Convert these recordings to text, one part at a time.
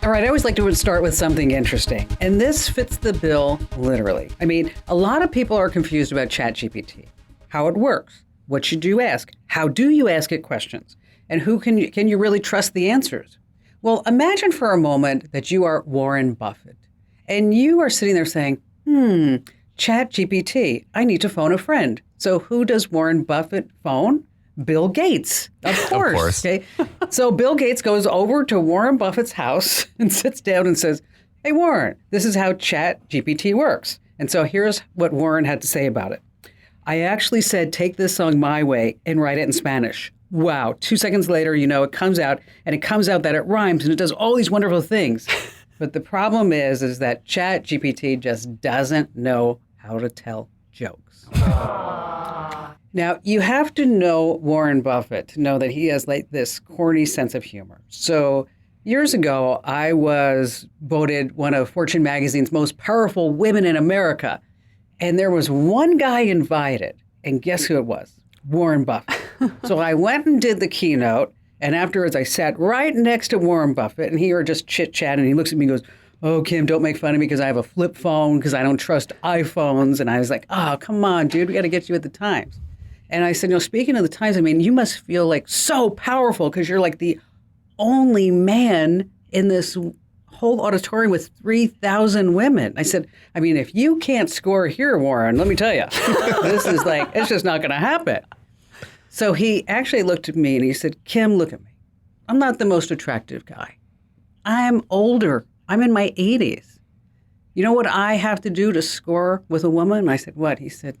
All right, I always like to start with something interesting, and this fits the bill literally. I mean, a lot of people are confused about ChatGPT, how it works, what should you ask, how do you ask it questions, and who can you really trust the answers? Well, imagine for a moment that you are Warren Buffett, and you are sitting there saying, ChatGPT, I need to phone a friend. So who does Warren Buffett phone? Bill Gates, of course. Of course. Okay. So Bill Gates goes over to Warren Buffett's house and sits down and says, hey, Warren, this is how ChatGPT works. And so here's what Warren had to say about it. I actually said, take this song my way and write it in Spanish. Wow. 2 seconds later, it comes out, and it comes out that it rhymes and it does all these wonderful things. But the problem is that ChatGPT just doesn't know how to tell jokes. Now, you have to know Warren Buffett to know that he has like this corny sense of humor. So years ago, I was voted one of Fortune magazine's most powerful women in America. And there was one guy invited. And guess who it was? Warren Buffett. So I went and did the keynote. And afterwards, I sat right next to Warren Buffett. And he were just chit-chatting. And he looks at me and goes, oh, Kim, don't make fun of me because I have a flip phone because I don't trust iPhones. And I was like, oh, come on, dude. We got to get you at the Times. And I said, speaking of the Times, I mean, you must feel like so powerful because you're like the only man in this whole auditorium with 3,000 women. I said, I mean, if you can't score here, Warren, let me tell you, this is like, it's just not going to happen. So he actually looked at me and he said, Kim, look at me. I'm not the most attractive guy. I'm older. I'm in my 80s. You know what I have to do to score with a woman? And I said, what? He said,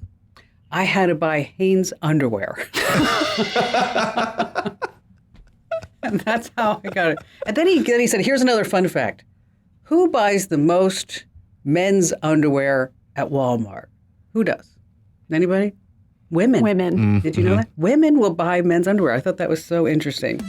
I had to buy Hanes underwear. And that's how I got it. And then he said, here's another fun fact. Who buys the most men's underwear at Walmart? Who does? Anybody? Women. Women. Did you know that? Women will buy men's underwear. I thought that was so interesting.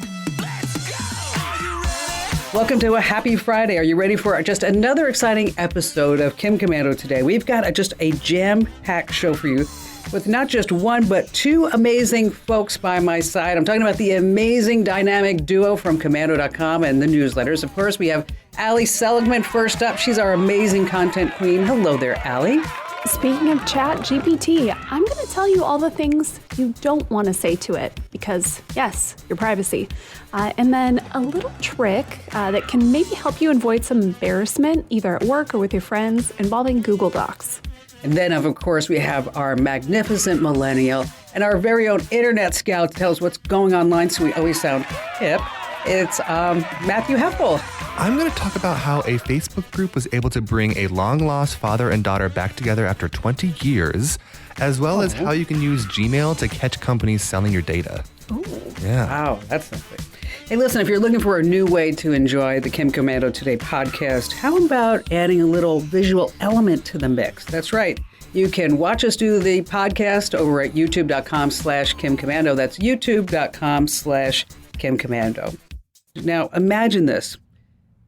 Welcome to a happy Friday. Are you ready for just another exciting episode of Kim Komando today? We've got just a jam-packed show for you with not just one, but two amazing folks by my side. I'm talking about the amazing dynamic duo from Komando.com and the newsletters. Of course, we have Ali Seligman first up. She's our amazing content queen. Hello there, Ali. Speaking of ChatGPT, I'm going to tell you all the things you don't want to say to it because, yes, your privacy. And then a little trick that can maybe help you avoid some embarrassment, either at work or with your friends, involving Google Docs. And then, of course, we have our magnificent millennial and our very own internet scout to tell us what's going online so we always sound hip. It's Matthew Heffel. I'm going to talk about how a Facebook group was able to bring a long-lost father and daughter back together after 20 years, as well as how you can use Gmail to catch companies selling your data. Ooh. Yeah. Wow, that's something. Hey, listen, if you're looking for a new way to enjoy the Kim Komando Today podcast, how about adding a little visual element to the mix? That's right. You can watch us do the podcast over at youtube.com/Kim Komando. That's youtube.com/Kim Komando. Now, imagine this.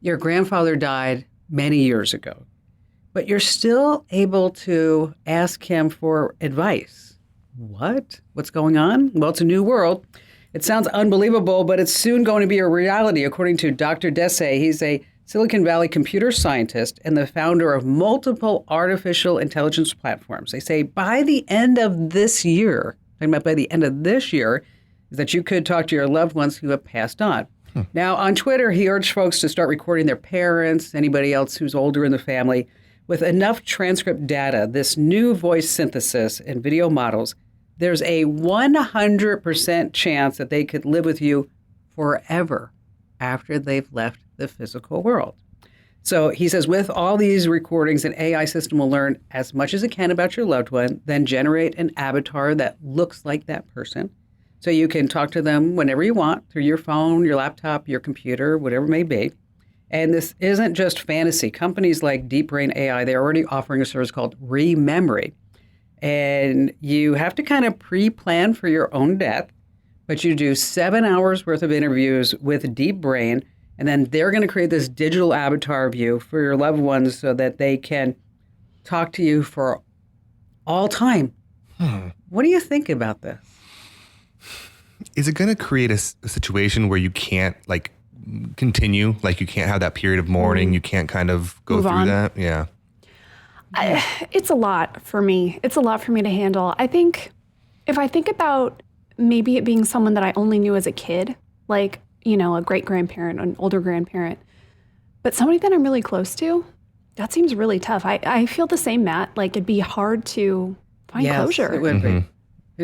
Your grandfather died many years ago, but you're still able to ask him for advice. What? What's going on? Well, it's a new world. It sounds unbelievable, but it's soon going to be a reality, according to Dr. Desai. He's a Silicon Valley computer scientist and the founder of multiple artificial intelligence platforms. They say by the end of this year, talking about by the end of this year, is that you could talk to your loved ones who have passed on. Now, on Twitter, he urged folks to start recording their parents, anybody else who's older in the family, with enough transcript data, this new voice synthesis and video models. There's a 100% chance that they could live with you forever after they've left the physical world. So he says, with all these recordings, an AI system will learn as much as it can about your loved one, then generate an avatar that looks like that person. So you can talk to them whenever you want through your phone, your laptop, your computer, whatever it may be. And this isn't just fantasy. Companies like Deep Brain AI, they're already offering a service called Rememory. And you have to kind of pre-plan for your own death, but you do 7 hours worth of interviews with Deep Brain, and then they're going to create this digital avatar of you for your loved ones so that they can talk to you for all time. What do you think about this? Is it going to create a situation where you can't continue. Like you can't have that period of mourning. You can't kind of go Move through on. that. Yeah. It's a lot for me. It's a lot for me to handle. I think if I think about maybe it being someone that I only knew as a kid, like, you know, a great grandparent, an older grandparent, but somebody that I'm really close to, that seems really tough. I feel the same, Matt. Like it'd be hard to find closure. It would be. It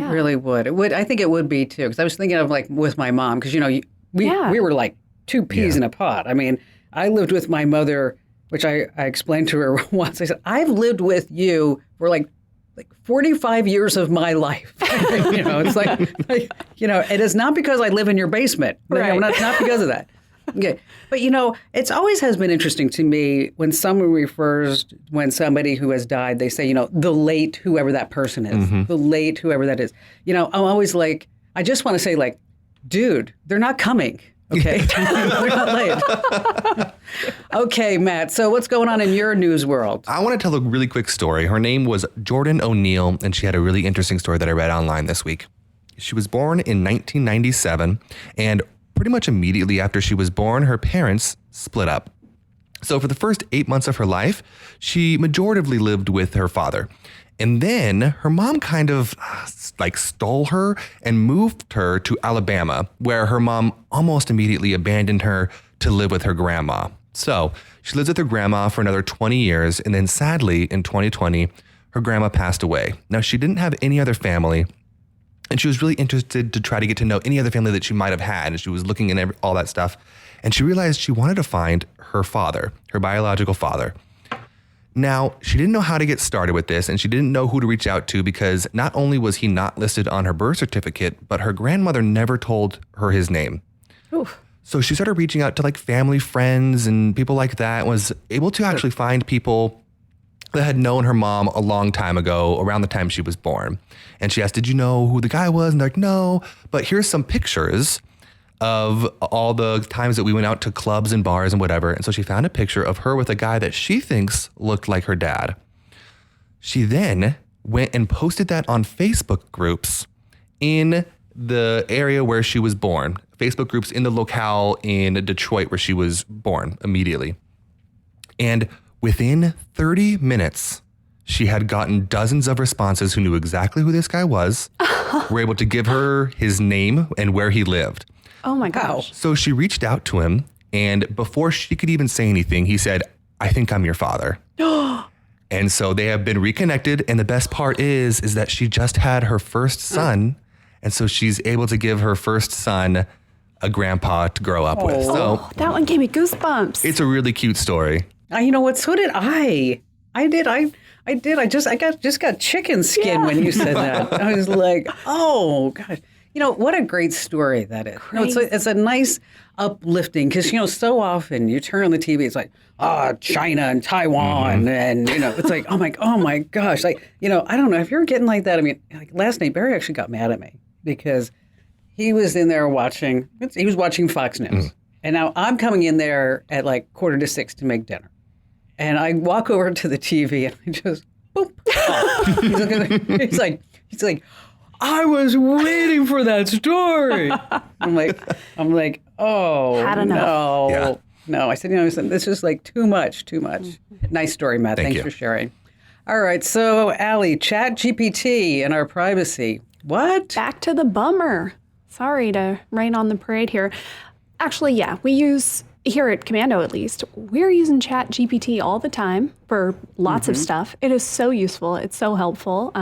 Yeah. really would. It would. I think it would be too. Because I was thinking of like with my mom. Because you know, we were like two peas in a pod. I mean, I lived with my mother, which I explained to her once. I said, I've lived with you for like 45 years of my life. You know, it's like, you know, it is not because I live in your basement. Right. You know, not because of that. Okay. But, you know, it's always has been interesting to me when someone when somebody who has died, they say, you know, the late whoever that person is, the late whoever that is. You know, I'm always like, I just want to say like, dude, they're not coming. Okay. They're not late. Okay, Matt. So what's going on in your news world? I want to tell a really quick story. Her name was Jordan O'Neill, and she had a really interesting story that I read online this week. She was born in 1997, and pretty much immediately after she was born, her parents split up. So for the first 8 months of her life, she majoritively lived with her father. And then her mom kind of like stole her and moved her to Alabama, where her mom almost immediately abandoned her to live with her grandma. So she lives with her grandma for another 20 years. And then sadly, in 2020, her grandma passed away. Now, she didn't have any other family. And she was really interested to try to get to know any other family that she might have had. And she was looking in all that stuff. And she realized she wanted to find her father, her biological father. Now, she didn't know how to get started with this, and she didn't know who to reach out to because not only was he not listed on her birth certificate, but her grandmother never told her his name. Oof. So she started reaching out to like family, friends, and people like that, was able to actually find people that had known her mom a long time ago, around the time she was born. And she asked, did you know who the guy was? And they're like, no, but here's some pictures of all the times that we went out to clubs and bars and whatever. And so she found a picture of her with a guy that she thinks looked like her dad. She then went and posted that on Facebook groups in the area where she was born. Facebook groups in the locale in Detroit where she was born immediately. And within 30 minutes, she had gotten dozens of responses who knew exactly who this guy was, were able to give her his name and where he lived. Oh my gosh. So she reached out to him, and before she could even say anything, he said, I think I'm your father. And so they have been reconnected. And the best part is that she just had her first son. And so she's able to give her first son a grandpa to grow up with. So That one gave me goosebumps. it's a really cute story. You know what? So did I. I did. I just got chicken skin when you said that. I was like, oh gosh. You know, what a great story that is. You know, it's a nice uplifting because, you know, so often you turn on the TV, it's like, China and Taiwan. And, you know, it's like, oh my gosh. Like, you know, I don't know if you're getting like that. I mean, like last night, Barry actually got mad at me because he was in there watching Fox News. And now I'm coming in there at like 5:45 to make dinner. And I walk over to the TV and I just, boop. He's like, I was waiting for that story. I'm like, oh, Had enough. no. Yeah. No, I said, you know, this is like too much. Nice story, Matt. Thank Thanks you. Mm-hmm. for sharing. All right. So, Allie, Chat GPT and our privacy. What? Back to the bummer. Sorry to rain on the parade here. Actually, yeah, we use, here at Komando at least, we're using Chat GPT all the time for lots of stuff. It is so useful. It's so helpful.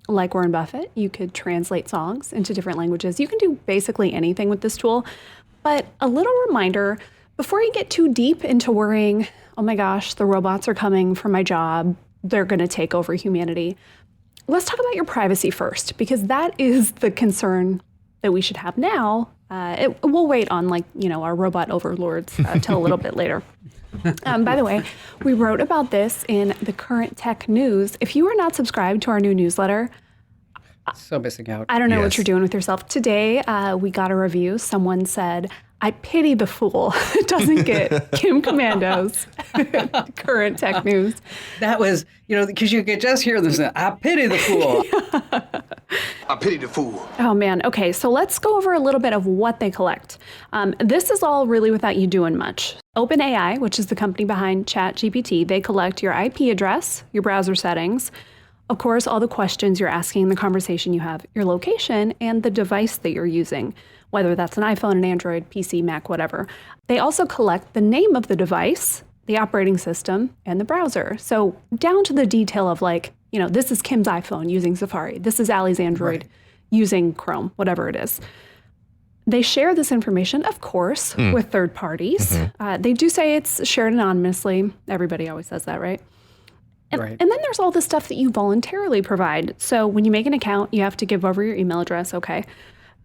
Like Warren Buffett, you could translate songs into different languages. You can do basically anything with this tool. But a little reminder, before you get too deep into worrying, oh my gosh, the robots are coming for my job, they're going to take over humanity. Let's talk about your privacy first, because that is the concern that we should have now. We'll wait on our robot overlords till a little bit later. By the way, we wrote about this in the Current Tech News. If you are not subscribed to our new newsletter, So missing out. I don't know Yes. what you're doing with yourself. Today, we got a review. Someone said, I pity the fool who doesn't get Kim Komando's Current Tech News. That was, because you could just hear them say, I pity the fool. I pity the fool. Oh, man. Okay, so let's go over a little bit of what they collect. This is all really without you doing much. OpenAI, which is the company behind ChatGPT, they collect your IP address, your browser settings, of course, all the questions you're asking, the conversation you have, your location, and the device that you're using, whether that's an iPhone, an Android, PC, Mac, whatever. They also collect the name of the device, the operating system, and the browser. So down to the detail of like, this is Kim's iPhone using Safari. This is Allie's Android using Chrome, whatever it is. They share this information, of course, with third parties. They do say it's shared anonymously. Everybody always says that, right? And then there's all the stuff that you voluntarily provide. So when you make an account, you have to give over your email address, okay?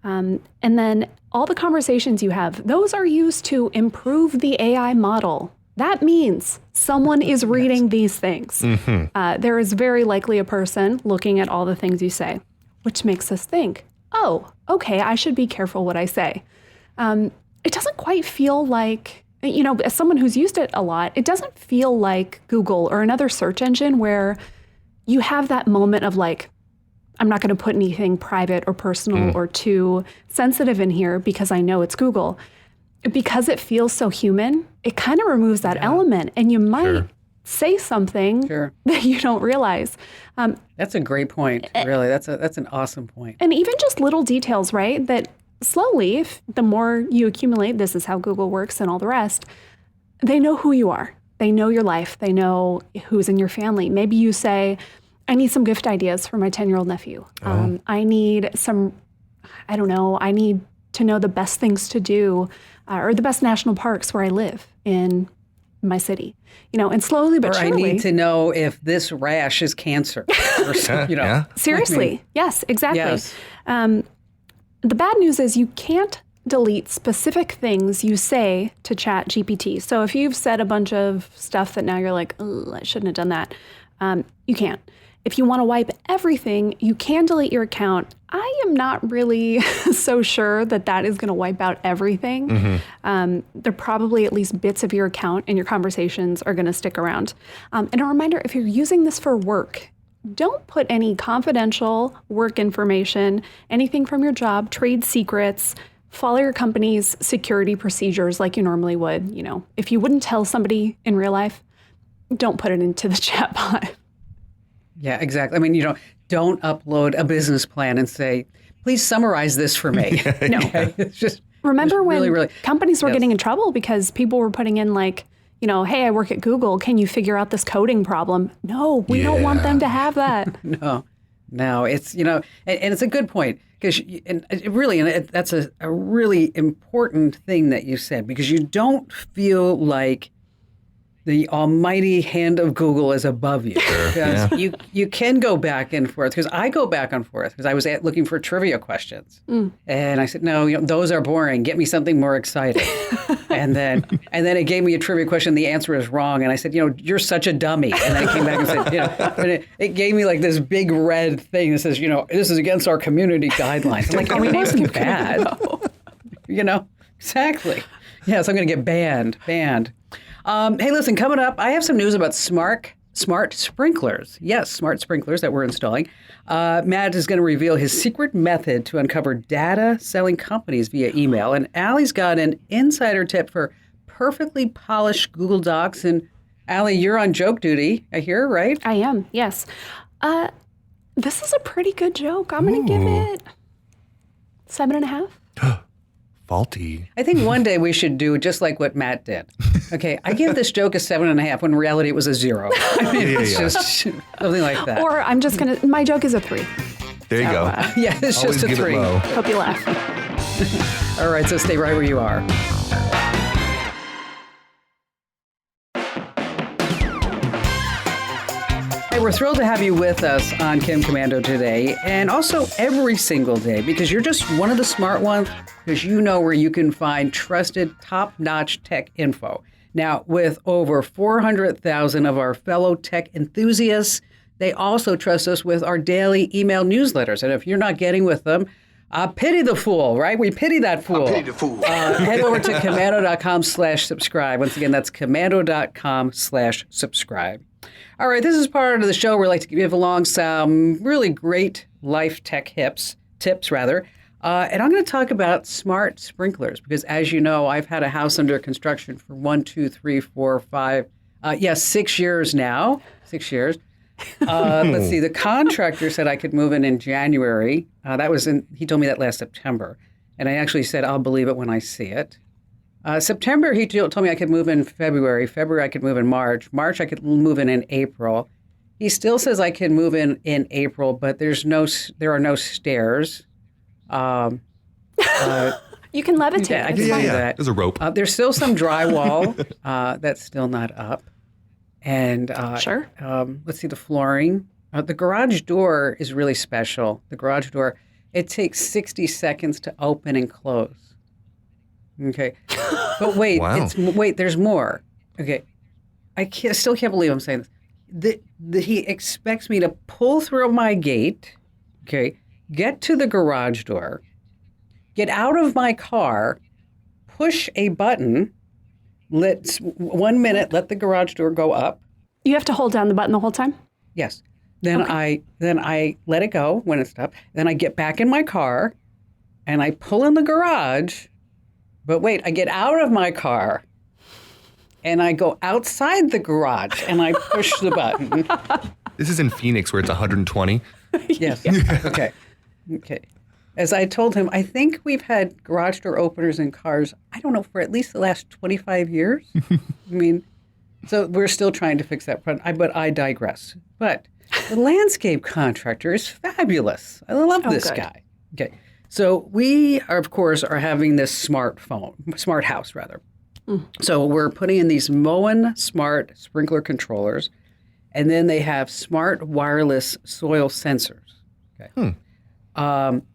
And then all the conversations you have, those are used to improve the AI model. That means someone is reading these things. There is very likely a person looking at all the things you say, which makes us think, oh, okay, I should be careful what I say. It doesn't quite feel like, as someone who's used it a lot, it doesn't feel like Google or another search engine where you have that moment of like, I'm not going to put anything private or personal or too sensitive in here because I know it's Google. Because it feels so human, it kind of removes that element, and you might say something that you don't realize. That's a great point, really. That's an awesome point. And even just little details, right, that slowly, if the more you accumulate, this is how Google works and all the rest, they know who you are. They know your life. They know who's in your family. Maybe you say, I need some gift ideas for my 10-year-old nephew. I need I need to know the best things to do or the best national parks where I live in my city. And slowly but surely. I need to know if this rash is cancer. Or Seriously. Yes, exactly. Yes. The bad news is you can't delete specific things you say to ChatGPT. So if you've said a bunch of stuff that now you're like, I shouldn't have done that, you can't. If you want to wipe everything, you can delete your account. I am not really so sure that that is going to wipe out everything. There are probably at least bits of your account and your conversations are going to stick around. And a reminder, if you're using this for work, don't put any confidential work information, anything from your job, trade secrets, follow your company's security procedures like you normally would. If you wouldn't tell somebody in real life, don't put it into the chatbot. Yeah, exactly. I mean, don't upload a business plan and say, please summarize this for me. No. It's just Remember when really, companies were getting in trouble because people were putting in like, hey, I work at Google. Can you figure out this coding problem? No, we don't want them to have that. No, it's, and it's a good point because that's a really important thing that you said, because you don't feel like the almighty hand of Google is above you. You can go back and forth, because I go back and forth because I was looking for trivia questions. And I said, no, those are boring. Get me something more exciting. and then it gave me a trivia question. The answer is wrong. And I said, you're such a dummy. And then it came back and said, and it gave me like this big red thing that says, this is against our community guidelines. I'm like, it wasn't bad. Exactly. Yes, I'm going to get banned. Hey, listen, coming up, I have some news about smart sprinklers. Yes, smart sprinklers that we're installing. Matt is going to reveal his secret method to uncover data selling companies via email. And Allie's got an insider tip for perfectly polished Google Docs. And Allie, you're on joke duty, I hear, right? I am, yes. This is a pretty good joke. I'm going to give it 7.5. Faulty. I think one day we should do just like what Matt did. Okay, I give this joke a 7.5 when in reality it was a 0. I mean, it's just something like that. Or I'm just going to, my joke is a 3. There you go. Yeah, it's Always just a give 3. It low. Hope you laugh. All right, so stay right where you are. Hey, we're thrilled to have you with us on Kim Komando today, and also every single day, because you're just one of the smart ones, because you know where you can find trusted, top-notch tech info. Now, with over 400,000 of our fellow tech enthusiasts, they also trust us with our daily email newsletters. And if you're not getting with them, pity the fool, right? We pity that fool. I pity the fool. Head over to komando.com/subscribe. Once again, that's komando.com/subscribe. All right, this is part of the show where we like to give along some really great life tech tips rather. And I'm going to talk about smart sprinklers because, as you know, I've had a house under construction for 6 years now. 6 years. Let's see. The contractor said I could move in January. He told me that last September. And I actually said, I'll believe it when I see it. September, he told me I could move in February. February, I could move in March. March, I could move in April. He still says I can move in April, but there are no stairs. You can levitate. Yeah, I can do that. There's a rope. There's still some drywall that's still not up. And Sure. Let's see, the flooring. The garage door is really special. The garage door, it takes 60 seconds to open and close. Okay. But wait, Wow. There's more. Okay. Still can't believe I'm saying this. He expects me to pull through my gate, okay, get to the garage door, get out of my car, push a button, 1 minute, let the garage door go up. You have to hold down the button the whole time? Yes. Then I let it go when it's up. Then I get back in my car and I pull in the garage. But wait, I get out of my car and I go outside the garage and I push the button. This is in Phoenix where it's 120. Yes. Okay. As I told him, I think we've had garage door openers in cars, I don't know, for at least the last 25 years. I mean, so we're still trying to fix that. But I digress. But the landscape contractor is fabulous. I love this guy. Okay. So we, of course, are having this smart house, rather. So we're putting in these Moen smart sprinkler controllers, and then they have smart wireless soil sensors. Okay.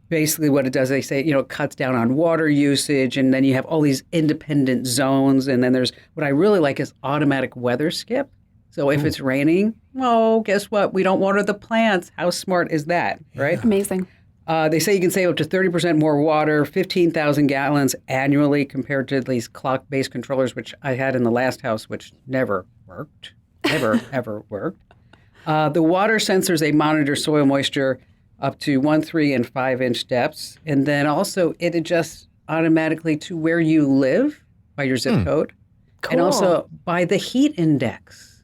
Basically what it does, they say, it cuts down on water usage, and then you have all these independent zones, and then there's, what I really like is automatic weather skip. So if it's raining, guess what? We don't water the plants. How smart is that, right? Amazing. They say you can save up to 30% more water, 15,000 gallons annually compared to these clock-based controllers, which I had in the last house, which never worked. Never, ever worked. The water sensors, they monitor soil moisture up to 1, 3, and 5-inch depths. And then also it adjusts automatically to where you live by your zip code. Cool. And also by the heat index.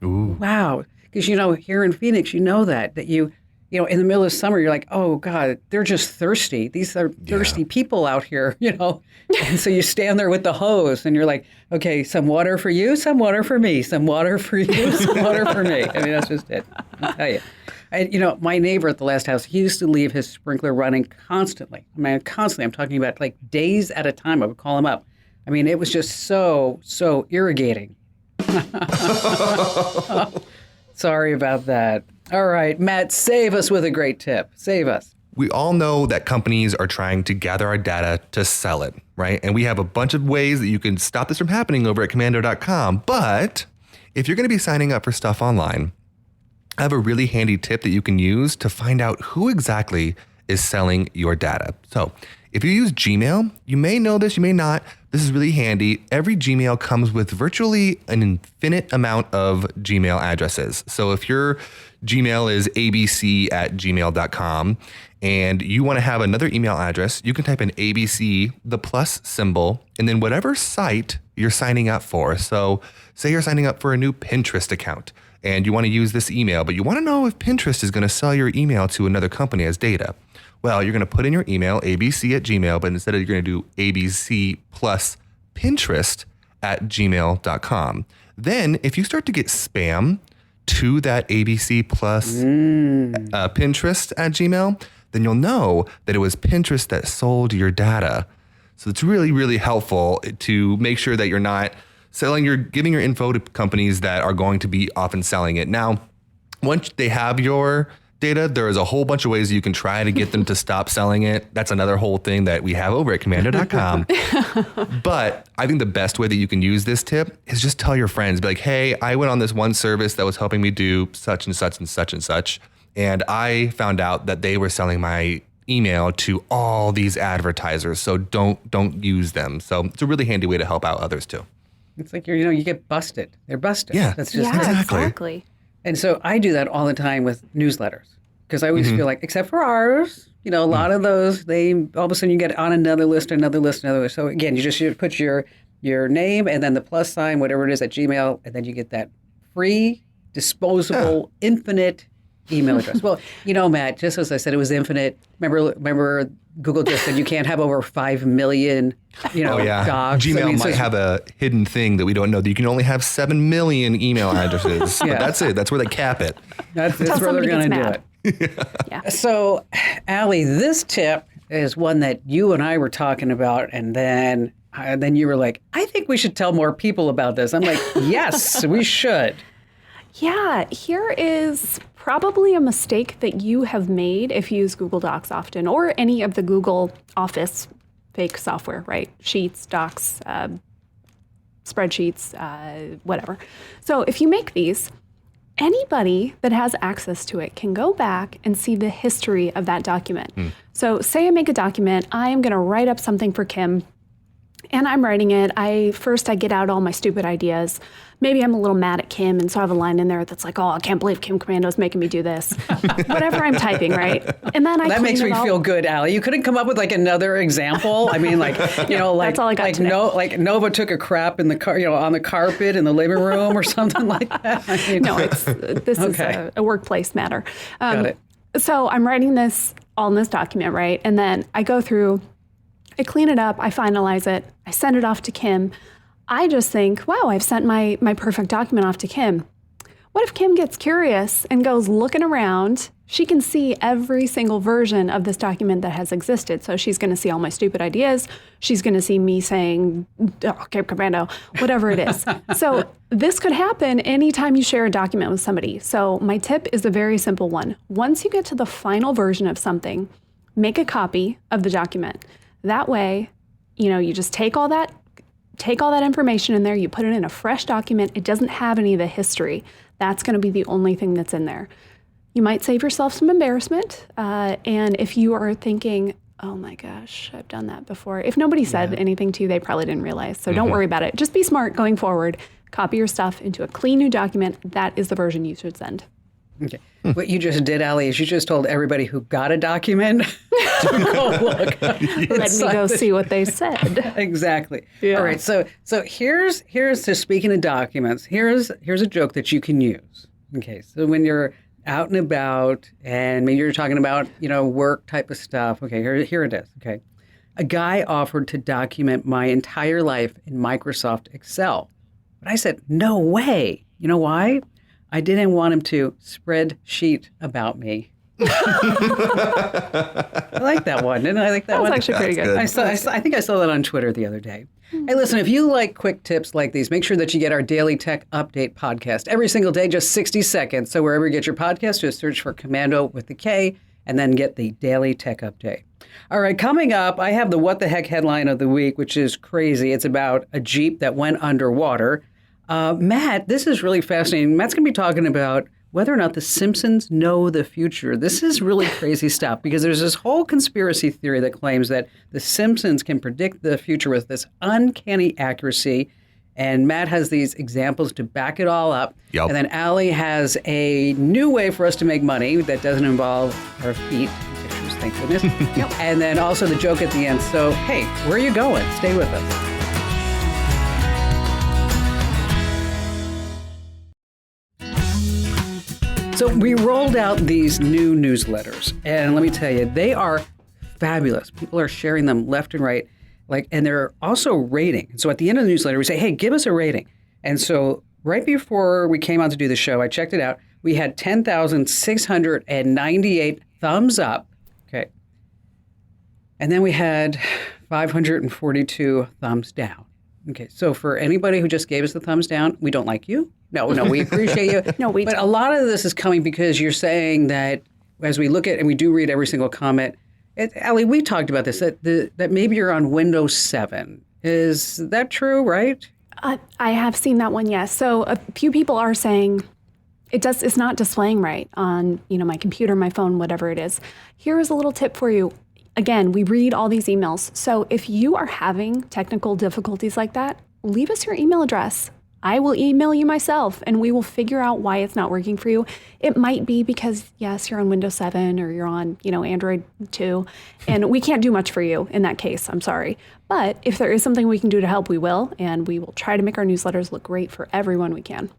Ooh. Wow. Because, here in Phoenix, in the middle of summer, you're like, oh, God, they're just thirsty. These are thirsty people out here, And so you stand there with the hose and you're like, okay, some water for you, some water for me, some water for you, some water for me. I mean, that's just it. I'll tell you. My neighbor at the last house, he used to leave his sprinkler running constantly. I mean, constantly. I'm talking about like days at a time. I would call him up. I mean, it was just so irrigating. Sorry about that. All right, Matt, save us with a great tip. Save us. We all know that companies are trying to gather our data to sell it, right? And we have a bunch of ways that you can stop this from happening over at Komando.com. But if you're going to be signing up for stuff online, I have a really handy tip that you can use to find out who exactly is selling your data. So if you use Gmail, you may know this, you may not. This is really handy. Every Gmail comes with virtually an infinite amount of Gmail addresses. So if your Gmail is abc@gmail.com and you want to have another email address, you can type in ABC, the plus symbol, and then whatever site you're signing up for. So say you're signing up for a new Pinterest account and you want to use this email, but you want to know if Pinterest is going to sell your email to another company as data. Well, you're going to put in your email, abc@gmail, but instead you're going to do abc plus Pinterest@gmail.com. Then if you start to get spam to that abc plus Pinterest@gmail, then you'll know that it was Pinterest that sold your data. So it's really, really helpful to make sure that you're not giving your info to companies that are going to be often selling it. Now, once they have your data, there is a whole bunch of ways you can try to get them to stop selling it. That's another whole thing that we have over at Komando.com. But I think the best way that you can use this tip is just tell your friends, be like, hey, I went on this one service that was helping me do such and such and such and such. And I found out that they were selling my email to all these advertisers. So don't use them. So it's a really handy way to help out others too. It's like, you get busted. They're busted. Yeah. That's just Exactly. And so I do that all the time with newsletters. because I always feel like, except for ours, a lot of those, they all of a sudden you get on another list. So again, you put your name and then the plus sign, whatever it is at Gmail, and then you get that free, disposable, infinite email address. Well, Matt, just as I said, it was infinite. Remember Google just said you can't have over 5 million, docs. Gmail might have a hidden thing that we don't know, that you can only have 7 million email addresses. But that's it. That's where they cap it. That's where they're going to do it. Yeah. So, Allie, this tip is one that you and I were talking about, and then you were like, I think we should tell more people about this. I'm like, yes, we should. Yeah, here is probably a mistake that you have made if you use Google Docs often, or any of the Google Office fake software, right? Sheets, Docs, spreadsheets, whatever. So if you make these, anybody that has access to it can go back and see the history of that document. So say I make a document, I am going to write up something for Kim, and I'm writing it. I get out all my stupid ideas. Maybe I'm a little mad at Kim, and so I have a line in there that's like, oh, I can't believe Kim Komando's making me do this. Whatever I'm typing, right? And then that makes me feel good, Allie. You couldn't come up with like another example. I mean, like, that's all I got today. Like Nova took a crap in the car, on the carpet in the living room or something like that. No, this is a workplace matter. Got it. So I'm writing this all in this document, right? And then I go through, I clean it up, I finalize it, I send it off to Kim. I just think, wow, I've sent my perfect document off to Kim. What if Kim gets curious and goes looking around? She can see every single version of this document that has existed. So she's going to see all my stupid ideas. She's going to see me saying, oh, Kim Komando, whatever it is. So this could happen anytime you share a document with somebody. So my tip is a very simple one. Once you get to the final version of something, make a copy of the document. That way, you just take all that information in there, you put it in a fresh document. It doesn't have any of the history. That's going to be the only thing that's in there. You might save yourself some embarrassment. And if you are thinking, oh my gosh, I've done that before. If nobody said anything to you, they probably didn't realize. So don't worry about it. Just be smart going forward. Copy your stuff into a clean new document. That is the version you should send. Okay. What you just did, Allie, is you just told everybody who got a document to go look. Let me go see what they said. Exactly. Yeah. All right. So here's to speaking of documents. Here's a joke that you can use. Okay. So when you're out and about, and maybe you're talking about work type of stuff. Okay. Here it is. Okay. A guy offered to document my entire life in Microsoft Excel, but I said no way. You know why? I didn't want him to spreadsheet about me. I like that one. Didn't I like that one? That's actually pretty good. I think I saw that on Twitter the other day. Hey, listen, if you like quick tips like these, make sure that you get our Daily Tech Update podcast every single day, just 60 seconds. So wherever you get your podcast, just search for Komando with the K, and then get the Daily Tech Update. All right, coming up, I have the What the Heck headline of the week, which is crazy. It's about a Jeep that went underwater. Matt, this is really fascinating. Matt's going to be talking about whether or not the Simpsons know the future. This is really crazy stuff because there's this whole conspiracy theory that claims that the Simpsons can predict the future with this uncanny accuracy. And Matt has these examples to back it all up. Yep. And then Allie has a new way for us to make money that doesn't involve our feet. Pictures, thank goodness. Yep. And then also the joke at the end. So, hey, where are you going? Stay with us. So we rolled out these new newsletters, and let me tell you, they are fabulous. People are sharing them left and right, and they're also rating. So at the end of the newsletter, we say, hey, give us a rating. And so right before we came on to do the show, I checked it out. We had 10,698 thumbs up. Okay. And then we had 542 thumbs down. Okay. So for anybody who just gave us the thumbs down, we don't like you. No, we appreciate you. But a lot of this is coming because you're saying that as we look at, and we do read every single comment, Allie, we talked about this, that maybe you're on Windows 7. Is that true, right? I have seen that one, yes. So a few people are saying it's not displaying right on my computer, my phone, whatever it is. Here is a little tip for you. Again, we read all these emails. So if you are having technical difficulties like that, leave us your email address. I will email you myself and we will figure out why it's not working for you. It might be because, yes, you're on Windows 7 or you're on, Android 2, and we can't do much for you in that case. I'm sorry. But if there is something we can do to help, we will, and we will try to make our newsletters look great for everyone we can.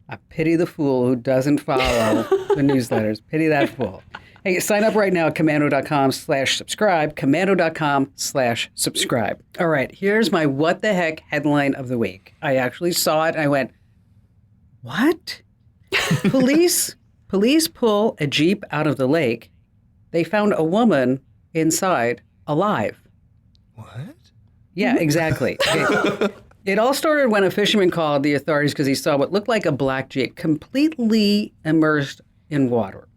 I pity the fool who doesn't follow the newsletters. Pity that fool. Hey, sign up right now at komando.com/subscribe, komando.com/subscribe. All right, here's my what the heck headline of the week. I actually saw it and I went, what? Police pull a Jeep out of the lake. They found a woman inside alive. What? Yeah, exactly. It all started when a fisherman called the authorities because he saw what looked like a black Jeep completely immersed in water.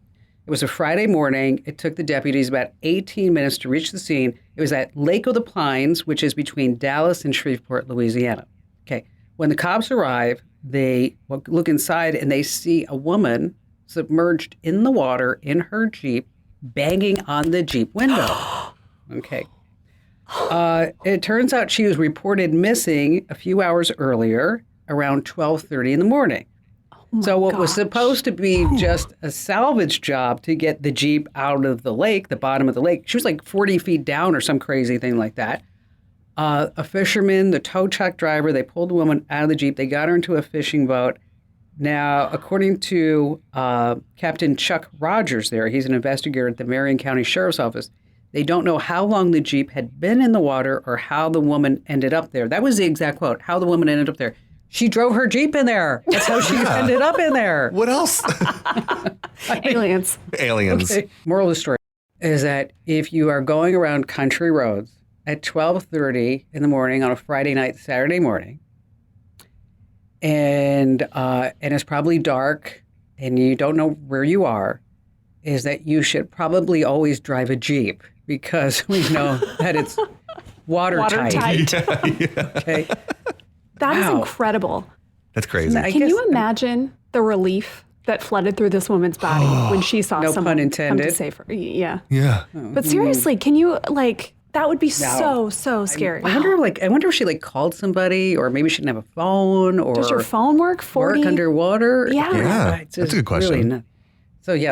It was a Friday morning. It took the deputies about 18 minutes to reach the scene. It was at Lake of the Pines, which is between Dallas and Shreveport, Louisiana. Okay. When the cops arrive, they look inside and they see a woman submerged in the water in her Jeep, banging on the Jeep window. Okay. It turns out she was reported missing a few hours earlier, around 12:30 in the morning. So what was supposed to be just a salvage job to get the Jeep out of the lake, the bottom of the lake, she was like 40 feet down or some crazy thing like that. A fisherman, the tow truck driver, they pulled the woman out of the Jeep. They got her into a fishing boat. Now, according to Captain Chuck Rogers there, he's an investigator at the Marion County Sheriff's Office, they don't know how long the Jeep had been in the water or how the woman ended up there. That was the exact quote, how the woman ended up there. She drove her Jeep in there. That's how she ended up in there. What else? Aliens. Aliens. Okay. Moral of the story is that if you are going around country roads at 12:30 in the morning on a Friday night, Saturday morning, and it's probably dark and you don't know where you are, is that you should probably always drive a Jeep because we know that it's watertight. Yeah. Okay. That is incredible. That's crazy. Can you imagine the relief that flooded through this woman's body when she saw No someone pun intended. come to save her? Yeah. Yeah. But seriously, can you, that would be so scary. I wonder if she called somebody, or maybe she didn't have a phone, or Does your phone work? work underwater? Yeah. Yeah. It's That's a good question. Really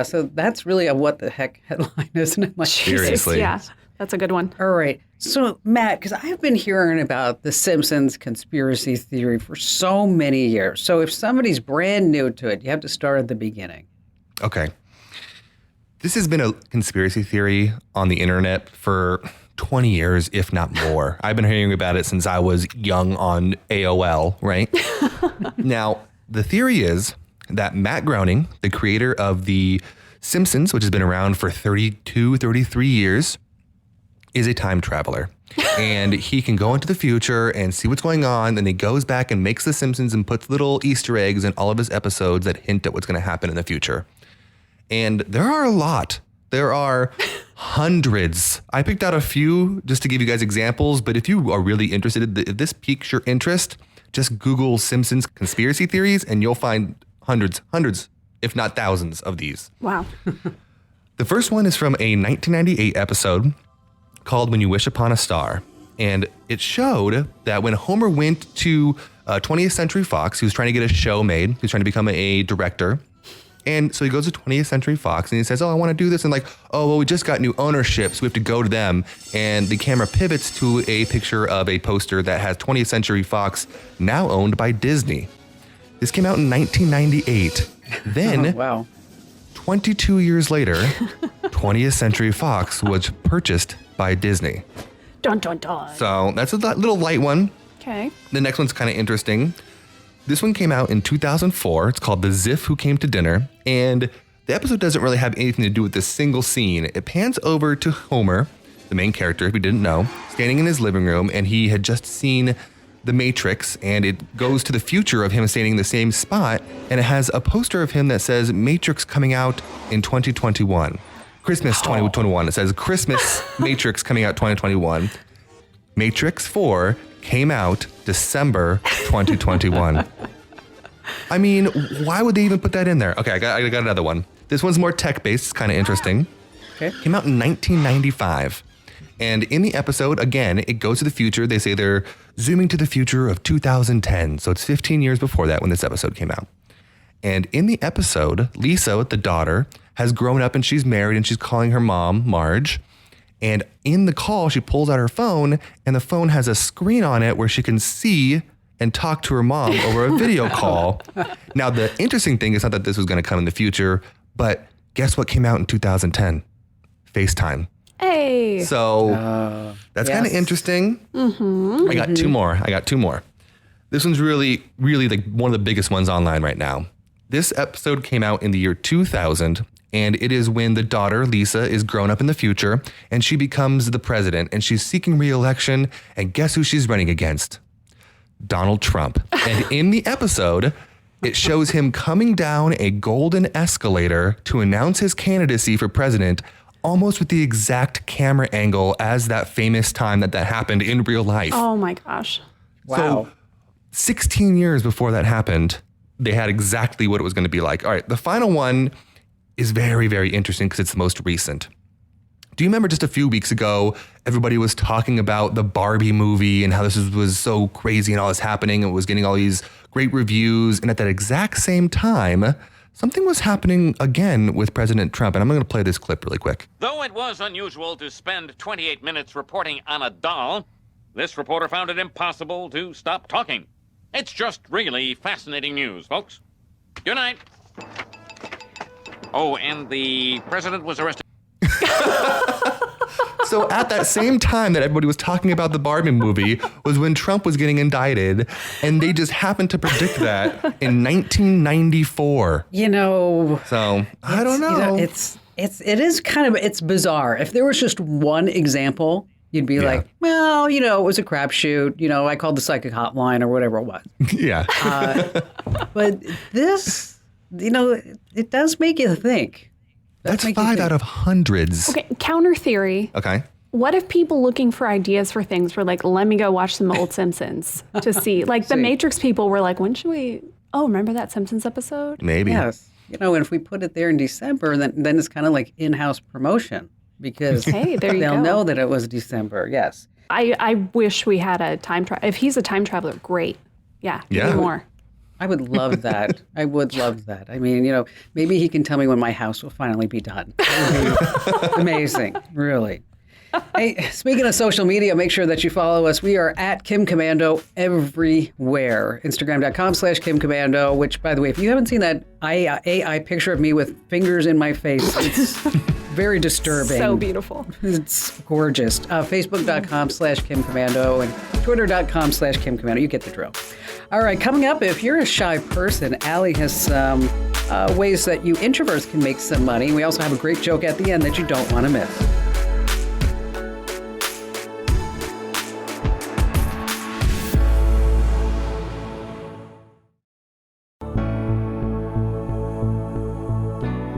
so that's really a what the heck headline, isn't it? Seriously. Yeah, that's a good one. All right. So, Matt, because I've been hearing about the Simpsons conspiracy theory for so many years. So if somebody's brand new to it, you have to start at the beginning. Okay. This has been a conspiracy theory on the internet for 20 years, if not more. I've been hearing about it since I was young on AOL, right? Now, the theory is that Matt Groening, the creator of The Simpsons, which has been around for 32, 33 years, is a time traveler. And he can go into the future and see what's going on. And he goes back and makes The Simpsons and puts little Easter eggs in all of his episodes that hint at what's going to happen in the future. And there are a lot. There are hundreds. I picked out a few just to give you guys examples. But if you are really interested, if this piques your interest, just Google Simpsons conspiracy theories and you'll find hundreds, if not thousands of these. Wow. The first one is from a 1998 episode called When You Wish Upon a Star. And it showed that when Homer went to 20th Century Fox, he was trying to get a show made. He was trying to become a director. And so he goes to 20th Century Fox and he says, I want to do this. And we just got new ownership, so we have to go to them. And the camera pivots to a picture of a poster that has 20th Century Fox, now owned by Disney. This came out in 1998. Then, Wow. 22 years later, 20th Century Fox was purchased by Disney. Dun, dun, dun. So that's a little light one. Okay. The next one's kind of interesting. This one came out in 2004. It's called The Ziff Who Came to Dinner. And the episode doesn't really have anything to do with this single scene. It pans over to Homer, the main character, if you didn't know, standing in his living room, and he had just seen The Matrix, and it goes to the future of him standing in the same spot, and it has a poster of him that says Matrix coming out in 2021. Christmas 2021. It says Christmas Matrix coming out 2021. Matrix 4 came out December 2021. I mean, why would they even put that in there? Okay, I got another one. This one's more tech-based. It's kind of interesting. Okay. Came out in 1995. And in the episode, again, it goes to the future. They say they're zooming to the future of 2010. So it's 15 years before that when this episode came out. And in the episode, Lisa, the daughter, has grown up and she's married and she's calling her mom, Marge. And in the call, she pulls out her phone and the phone has a screen on it where she can see and talk to her mom over a video call. Now, the interesting thing is not that this was going to come in the future, but guess what came out in 2010? FaceTime. Hey. So that's kind of interesting. I got two more. This one's really, really like one of the biggest ones online right now. This episode came out in the year 2000, and it is when the daughter, Lisa, is grown up in the future, and she becomes the president, and she's seeking re-election, and guess who she's running against? Donald Trump. And in the episode, it shows him coming down a golden escalator to announce his candidacy for president, almost with the exact camera angle as that famous time that happened in real life. Oh my gosh. Wow. So 16 years before that happened, they had exactly what it was going to be like. All right, the final one is very, very interesting because it's the most recent. Do you remember just a few weeks ago, everybody was talking about the Barbie movie and how this was so crazy and all this happening and was getting all these great reviews. And at that exact same time, something was happening again with President Trump. And I'm going to play this clip really quick. Though it was unusual to spend 28 minutes reporting on a doll, this reporter found it impossible to stop talking. It's just really fascinating news, folks. Good night. Oh, and the president was arrested. So at that same time that everybody was talking about the Barbie movie was when Trump was getting indicted, and they just happened to predict that in 1994. You know, So I don't know. It is kind of, it's bizarre. If there was just one example, you'd be like, well, you know, it was a crapshoot. You know, I called the psychic hotline or whatever it was. Yeah. But this, you know, it does make you think. That's 5 out of hundreds. Okay, counter theory. Okay. What if people looking for ideas for things were like, let me go watch some old Simpsons to see? Like the Matrix people were like, when should we? Oh, remember that Simpsons episode? Maybe. Yes. You know, and if we put it there in December, then it's kind of like in-house promotion because Hey, there you they'll go. know that it was December. Yes. I wish we had a time travel. If he's a time traveler, great. Yeah, give Yeah. me more. I would love that. I would love that. I mean, you know, maybe he can tell me when my house will finally be done. That would be amazing, really. Hey, speaking of social media, make sure that you follow us. We are at Kim Komando everywhere. Instagram.com/KimKomando, which, by the way, if you haven't seen that AI picture of me with fingers in my face, it's very disturbing. So beautiful. It's gorgeous. Facebook.com/KimKomando and Twitter.com/KimKomando. You get the drill. All right, coming up, if you're a shy person, Allie has some ways that you introverts can make some money. We also have a great joke at the end that you don't want to miss.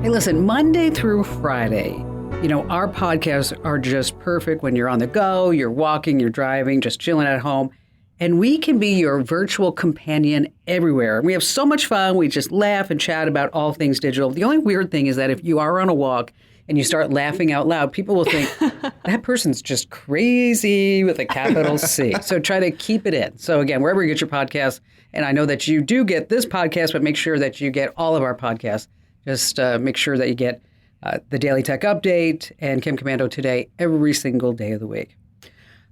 Hey, listen, Monday through Friday, you know, our podcasts are just perfect when you're on the go, you're walking, you're driving, just chilling at home. And we can be your virtual companion everywhere. We have so much fun. We just laugh and chat about all things digital. The only weird thing is that if you are on a walk and you start laughing out loud, people will think that person's just crazy with a capital C. So try to keep it in. So again, wherever you get your podcasts, and I know that you do get this podcast, but make sure that you get all of our podcasts. Just make sure that you get the Daily Tech Update and Kim Komando Today every single day of the week.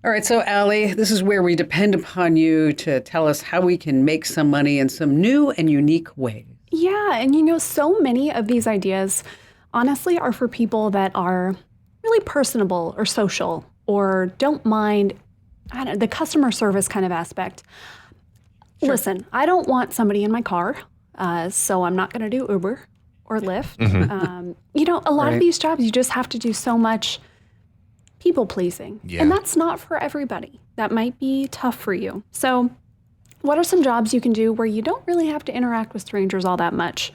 All right, so Allie, this is where we depend upon you to tell us how we can make some money in some new and unique ways. Yeah, and you know, so many of these ideas, honestly, are for people that are really personable or social or don't mind, I don't know, the customer service kind of aspect. Sure. Listen, I don't want somebody in my car, so I'm not going to do Uber or Lyft. You know, a lot of these jobs, you just have to do so much people pleasing. Yeah. And that's not for everybody. That might be tough for you. So what are some jobs you can do where you don't really have to interact with strangers all that much?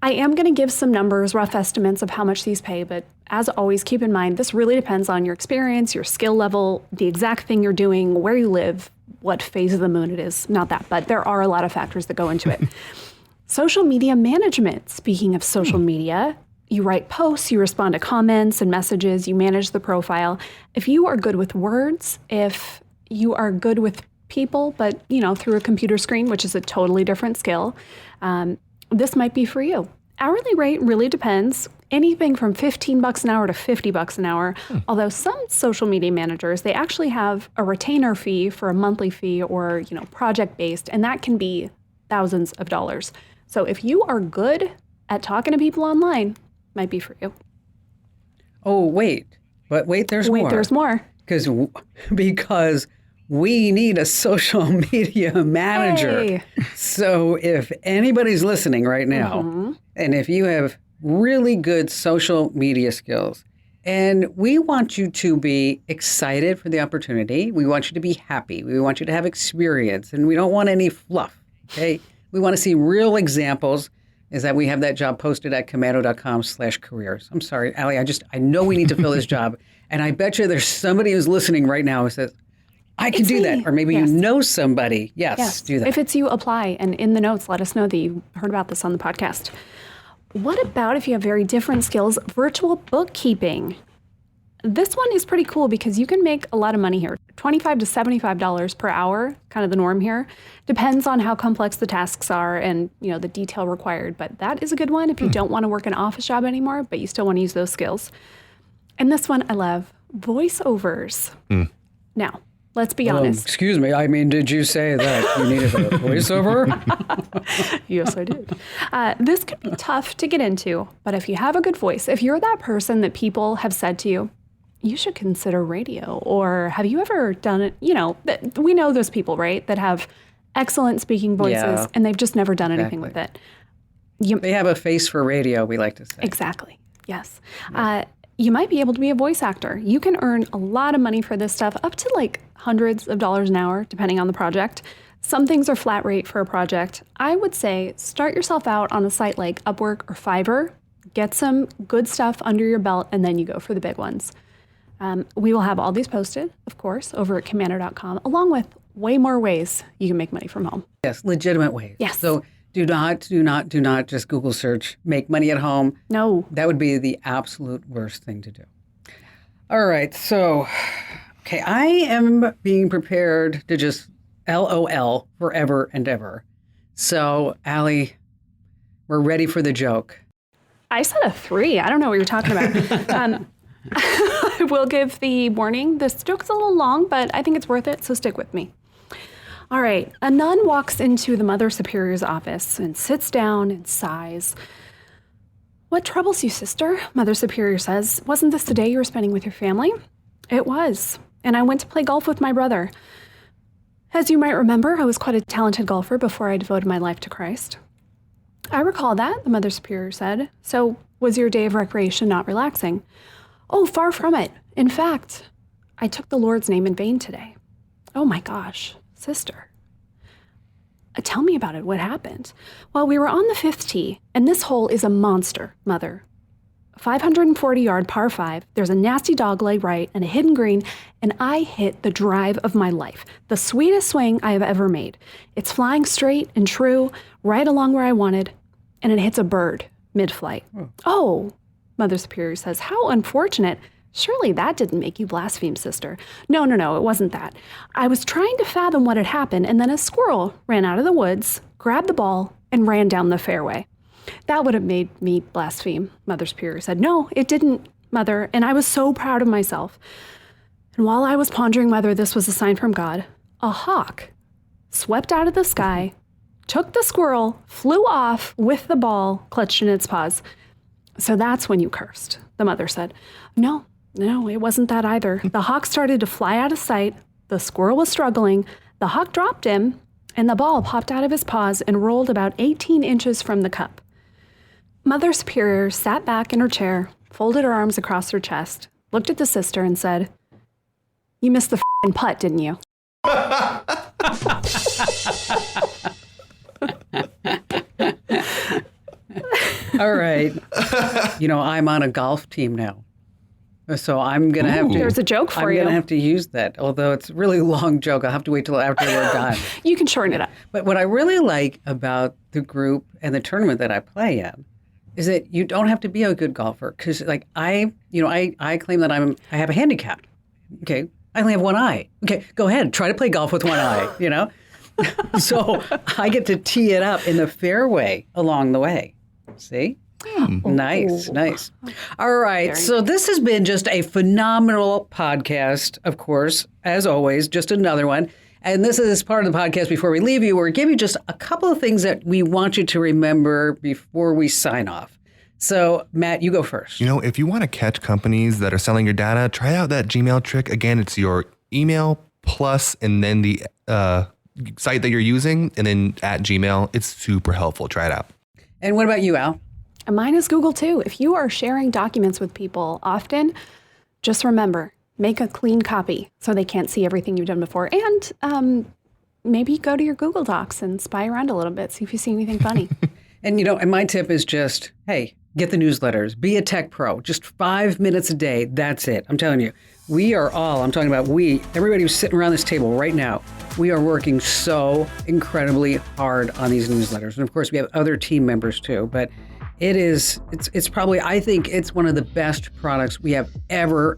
I am going to give some numbers, rough estimates of how much these pay, but as always, keep in mind, this really depends on your experience, your skill level, the exact thing you're doing, where you live, what phase of the moon it is. Not that, but there are a lot of factors that go into it. Social media management. Speaking of social media, You write posts, you respond to comments and messages, you manage the profile. If you are good with words, if you are good with people, but through a computer screen, which is a totally different skill, this might be for you. Hourly rate really depends. Anything from $15 an hour to $50 an hour. Although some social media managers, they actually have a retainer fee for a monthly fee or, project based, and that can be thousands of dollars. So if you are good at talking to people online, might be for you. Oh, wait, there's more. Wait, there's more. Because we need a social media manager. Hey. So if anybody's listening right now, and if you have really good social media skills, and we want you to be excited for the opportunity, we want you to be happy, we want you to have experience, and we don't want any fluff, okay? We want to see real examples. Is that we have that job posted at komando.com/careers. I'm sorry, Allie, I know we need to fill this job, and I bet you there's somebody who's listening right now who says, I can do that. Or maybe you know somebody. Yes, do that. If it's you, apply. And in the notes, let us know that you heard about this on the podcast. What about if you have very different skills? Virtual bookkeeping. This one is pretty cool because you can make a lot of money here. $25 to $75 per hour, kind of the norm here. Depends on how complex the tasks are and the detail required. But that is a good one if you don't want to work an office job anymore, but you still want to use those skills. And this one I love, voiceovers. Now, let's be honest. Excuse me. I mean, did you say that you needed a voiceover? Yes, I did. This could be tough to get into, but if you have a good voice, if you're that person that people have said to you, you should consider radio, or have you ever done it? We know those people, right, that have excellent speaking voices and they've just never done anything with it. They have a face for radio, we like to say. Exactly. Yes. You might be able to be a voice actor. You can earn a lot of money for this stuff, up to like hundreds of dollars an hour, depending on the project. Some things are flat rate for a project. I would say start yourself out on a site like Upwork or Fiverr, get some good stuff under your belt, and then you go for the big ones. We will have all these posted, of course, over at Komando.com, along with way more ways you can make money from home. Yes, legitimate ways. Yes. So do not just Google search, make money at home. No. That would be the absolute worst thing to do. All right. So, okay, I am being prepared to just LOL forever and ever. So, Allie, we're ready for the joke. I said a 3. I don't know what you're talking about. I will give the warning. This joke's a little long, but I think it's worth it, so stick with me. All right. A nun walks into the Mother Superior's office and sits down and sighs. What troubles you, sister? Mother Superior says. Wasn't this the day you were spending with your family? It was. And I went to play golf with my brother. As you might remember, I was quite a talented golfer before I devoted my life to Christ. I recall that, the Mother Superior said. So was your day of recreation not relaxing? Oh, far from it. In fact, I took the Lord's name in vain today. Oh my gosh, sister. Tell me about it. What happened? Well, we were on the 5th tee, and this hole is a monster, Mother. 540-yard par 5, there's a nasty dogleg right and a hidden green, and I hit the drive of my life, the sweetest swing I have ever made. It's flying straight and true, right along where I wanted, and it hits a bird mid-flight. Oh, Mother Superior says, how unfortunate. Surely that didn't make you blaspheme, sister. No, it wasn't that. I was trying to fathom what had happened, and then a squirrel ran out of the woods, grabbed the ball, and ran down the fairway. That would have made me blaspheme, Mother Superior said. No, it didn't, Mother, and I was so proud of myself. And while I was pondering whether this was a sign from God, a hawk swept out of the sky, took the squirrel, flew off with the ball clutched in its paws. So that's when you cursed, the mother said. No, it wasn't that either. The hawk started to fly out of sight. The squirrel was struggling. The hawk dropped him, and the ball popped out of his paws and rolled about 18 inches from the cup. Mother Superior sat back in her chair, folded her arms across her chest, looked at the sister, and said, "You missed the f***ing putt, didn't you?" All right. I'm on a golf team now. So I'm going to have to... There's a joke for you. I'm going to have to use that, although it's a really long joke. I'll have to wait till after we're done. You can shorten it up. But what I really like about the group and the tournament that I play in is that you don't have to be a good golfer. Because like I claim that I have a handicap. Okay. I only have one eye. Okay, go ahead. Try to play golf with one eye, So I get to tee it up in the fairway along the way. See? Nice. All right. So this has been just a phenomenal podcast, of course, as always, just another one. And this is part of the podcast before we leave you. We're giving you just a couple of things that we want you to remember before we sign off. So, Matt, you go first. If you want to catch companies that are selling your data, try out that Gmail trick. Again, it's your email plus and then the site that you're using and then at Gmail. It's super helpful. Try it out. And what about you, Al? Mine is Google too. If you are sharing documents with people often, just remember, make a clean copy so they can't see everything you've done before. And maybe go to your Google Docs and spy around a little bit, see if you see anything funny. And my tip is just, hey, get the newsletters. Be a tech pro. Just 5 minutes a day. That's it. I'm telling you, everybody who's sitting around this table right now, we are working so incredibly hard on these newsletters. And of course, we have other team members too. But it's probably, I think it's one of the best products we have ever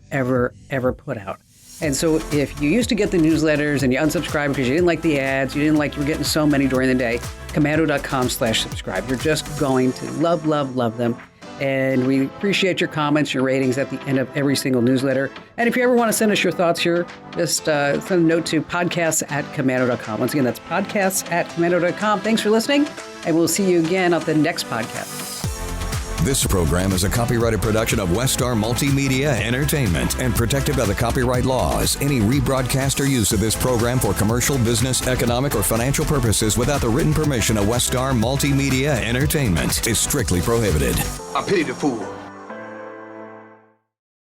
put out. And so if you used to get the newsletters and you unsubscribed because you didn't like the ads, you were getting so many during the day, komando.com/subscribe. You're just going to love them. And we appreciate your comments, your ratings at the end of every single newsletter. And if you ever want to send us your thoughts here, just send a note to podcasts@komando.com. Once again, that's podcasts@komando.com. Thanks for listening, and we'll see you again at the next podcast. This program is a copyrighted production of Westar Multimedia Entertainment and protected by the copyright laws. Any rebroadcast or use of this program for commercial, business, economic, or financial purposes without the written permission of Westar Multimedia Entertainment is strictly prohibited. I pity the fool